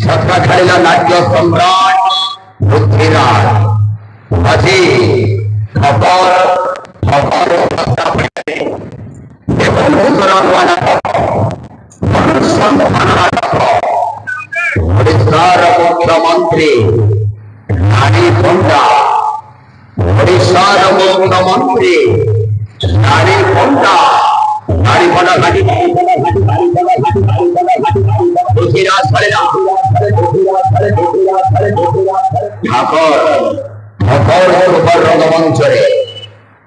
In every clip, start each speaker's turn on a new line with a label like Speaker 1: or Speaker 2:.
Speaker 1: छत्रा खेलिला नाट्य सम्राट पृथ्वीराज আজি খবর খবর ওড়িশার মুখ্যমন্ত্রী রানী পণ্ডা ওড়িশার মুখ্যমন্ত্রী রানী পণ্ডা গাড়ি পড়া গাড়ি পৃথ্বীরাজ ফেলেনা ঠাকুর ঠাকুর সুপার রঙ্গমঞ্চরে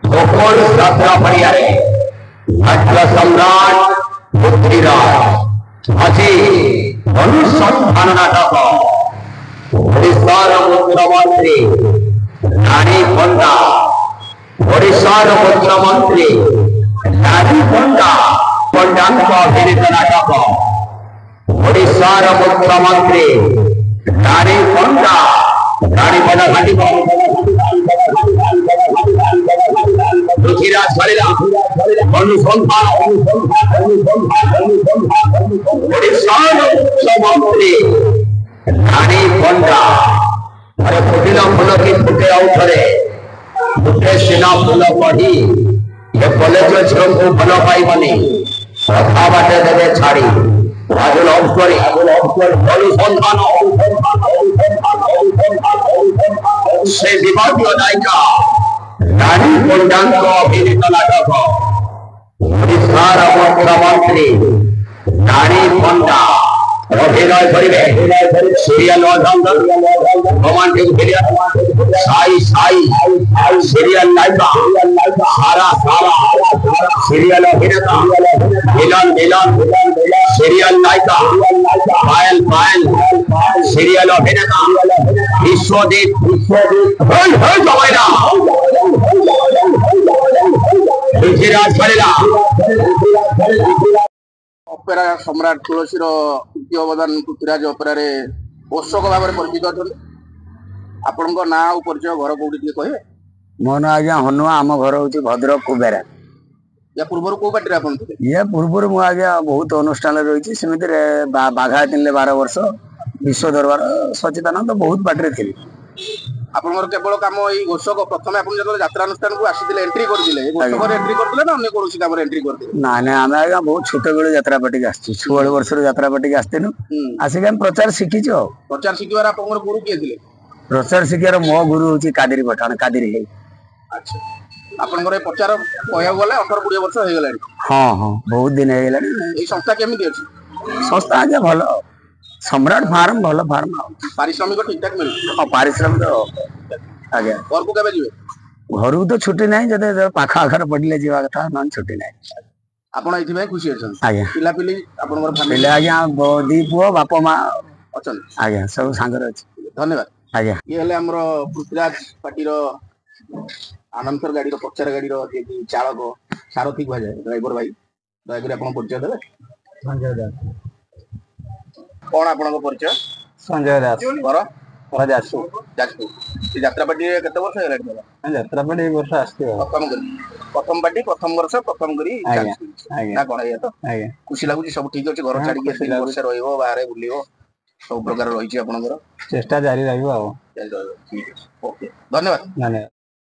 Speaker 1: ঠাকুর যাত্রা পড়িয়ারে নাট্য সম্রাট পৃথ্বীরাজ আজি অনুসন্ধান নাটক ওড়িশার মুখ্যমন্ত্রী রানী পণ্ডা ওড়িশার মুখ্যমন্ত্রী রানী পণ্ডা পণ্ডাঙ্ক অভিনীত নাটক ওড়িশার মুখ্যমন্ত্রী রানী পণ্ডা রানী পণ্ডা ঘাটি পৃথ্বীরাজ ফেলেনা অনুসন্ধান ওড়িশার মুখ্যমন্ত্রী রানী পণ্ডা अरे फुटिला फूल की फुटे आउथरे फुटे सिना फूल पढ़ी ये कॉलेज झील को भल पाइबनी कथा बाटे देवे छाड़ी राजुल अवसरी अनुसंधान से विवादीय नायिका रानी पण्डांक अभिनीत नाटक ओडिशार मुख्यमंत्री रानी पण्डा अभिनय करिवे serial romantic serial Sai Sai serial नायिका सारा सारा सीरियल अभिनेता मिलन मिलन सीरियल नायिका पायल पायल सीरियल अभिनेता विश्वजीत पृथ्वीराज फेलेना ଅପେରା ସମ୍ରାଟ ତୁଳସୀର କୃତି ଅବଦାନ ପୃଥ୍ୱୀରାଜ ଅପେରାରେ ପୋଷକ ଭାବରେ ପରିଚିତ ଅଛନ୍ତି। ଆପଣଙ୍କ ନାଁ ଆଉ ପରିଚୟ ଘର କୋଉଠି ଟିକେ କହିବେ?
Speaker 2: ମୋ ନାଁ ଆଜ୍ଞା ହନୁଆ, ଆମ ଘର ହଉଛି ଭଦ୍ରକ କୁବେରା।
Speaker 1: ୟା ପୂର୍ବରୁ କୋଉ ପାର୍ଟିରେ ଆପଣ ଥିଲେ?
Speaker 2: ୟା ପୂର୍ବରୁ ମୁଁ ଆଜ୍ଞା ବହୁତ ଅନୁଷ୍ଠାନରେ ରହିଛି, ସେମିତିରେ ବାଘା ଥିଲେ 12 ବର୍ଷ, ବିଶ୍ୱ ଦରବାର ସଚିଦାନନ୍ଦ ବହୁତ ପାର୍ଟିରେ ଥିଲି।
Speaker 1: ଆପଣଙ୍କର କେବଳ କାମ ଏଇ ଘୋଷକ? ପ୍ରଥମେ ଆପଣ ଯେତେବେଳେ ଯାତ୍ରାନୁଷ୍ଠାନକୁ ଆସିଥିଲେ ଏଣ୍ଟ୍ରି କରିଥିଲେ, ଘୋଷକରେ ଏଣ୍ଟ୍ରି କରିଥିଲେ ନା ଅନ୍ୟ କୌଣସି କାମରେ ଏଣ୍ଟ୍ରି କରିଥିଲେ?
Speaker 2: ନାଇଁ ନାଇଁ, ଆମେ ଆଜ୍ଞା ବହୁତ ଛୋଟ ବେଳୁ ଯାତ୍ରା ପାର୍ଟିକି ଆସିଛୁ, 16 ବର୍ଷରୁ ଯାତ୍ରା ପାର୍ଟିକି ଆସିଥିଲୁ, ଆସିକି ଆମେ ପ୍ରଚାର ଶିଖିଛୁ। ଆଉ
Speaker 1: ପ୍ରଚାର ଶିଖିବାର ଆପଣଙ୍କର ଗୁରୁ କିଏ ଥିଲେ?
Speaker 2: ପ୍ରଚାର ଶିଖିବାର ମୋ ଗୁରୁ ହଉଛି କାଦିରୀ ପଠାଣ, କାଦିରୀ ହେଇ।
Speaker 1: ଆଚ୍ଛା, ଆପଣଙ୍କର ଏ ପ୍ରଚାର କହିବାକୁ ଗଲେ 18-20 ବର୍ଷ ହେଇଗଲାଣି?
Speaker 2: ହଁ ହଁ, ବହୁତ ଦିନ ହେଇଗଲାଣି।
Speaker 1: ଏଇ ସଂସ୍ଥା କେମିତି ଅଛି?
Speaker 2: ସଂସ୍ଥା ଆଜ୍ଞା ଭଲ, ସମ୍ରାଟ ଫାର୍ମ ଭଲ ଫାର୍ମ।
Speaker 1: ପାରିଶ୍ରମିକ ଠିକ ଠାକ ମିଳୁଛି?
Speaker 2: ହଁ, ପାରିଶ୍ରମିକ ଆଜ୍ଞା।
Speaker 1: ଘରକୁ କେବେ ଯିବେ?
Speaker 2: ଘରକୁ ତ ଛୁଟି ନାହିଁ, ଯଦି ପାଖ ଆଖରେ ପଡିଲେ ଯିବା କଥା, ନହେଲେ ଛୁଟି ନାହିଁ।
Speaker 1: ଆପଣ ଏଇଥିପାଇଁ ଖୁସି ଅଛନ୍ତି?
Speaker 2: ଆଜ୍ଞା।
Speaker 1: ପିଲାପିଲି ଆପଣଙ୍କର
Speaker 2: ପିଲା ଆଜ୍ଞା 2 ପୁଅ, ବାପା ମା
Speaker 1: ଅଛନ୍ତି?
Speaker 2: ଆଜ୍ଞା, ସବୁ ସାଙ୍ଗରେ ଅଛି।
Speaker 1: ଧନ୍ୟବାଦ
Speaker 2: ଆଜ୍ଞା।
Speaker 1: ଇଏ ହେଲେ ଆମର ପୃଥ୍ୱୀରାଜ ପାର୍ଟିର ଆନନ୍ଦର ଗାଡିର ପଚାର ଗାଡିର ଯିଏକି ଚାଳକ, ସାରଥୀ କୁହାଯାଏ, ଡ୍ରାଇଭର ଭାଇ। ଦୟାକରି ଆପଣ ପରିଚୟ ଦେବେ?
Speaker 2: ସଞ୍ଜୟ ଦାସ।
Speaker 1: କଣ ଆପଣଙ୍କ ପରିଚୟ?
Speaker 2: ସଞ୍ଜୟ ଦାସ।
Speaker 1: ଘର?
Speaker 2: ଯାଜପୁର।
Speaker 1: ଯାଜପୁର। ଏ ଯାତ୍ରା ପାର୍ଟିରେ କେତେ ବର୍ଷ ହେଇଗଲାଣି?
Speaker 2: ଯାତ୍ରା ପାର୍ଟି ଏଇ ବର୍ଷ ଆସିଥିବ।
Speaker 1: ପ୍ରଥମ ପାର୍ଟି ପ୍ରଥମ ବର୍ଷ ପ୍ରଥମ କରି ନା କଣ? ଏଇଆ ତ? ଆଜ୍ଞା। ଖୁସି ଲାଗୁଛି? ସବୁ ଠିକ ଅଛି? ଘର ଛାଡିକି 3 ବର୍ଷ ରହିବ, ବାହାରେ ବୁଲିବ, ସବୁ ପ୍ରକାର ରହିଛି ଆପଣଙ୍କର?
Speaker 2: ଚେଷ୍ଟା ଜାରି ରହିବ ଆଉ।
Speaker 1: ଓକେ, ଧନ୍ୟବାଦ।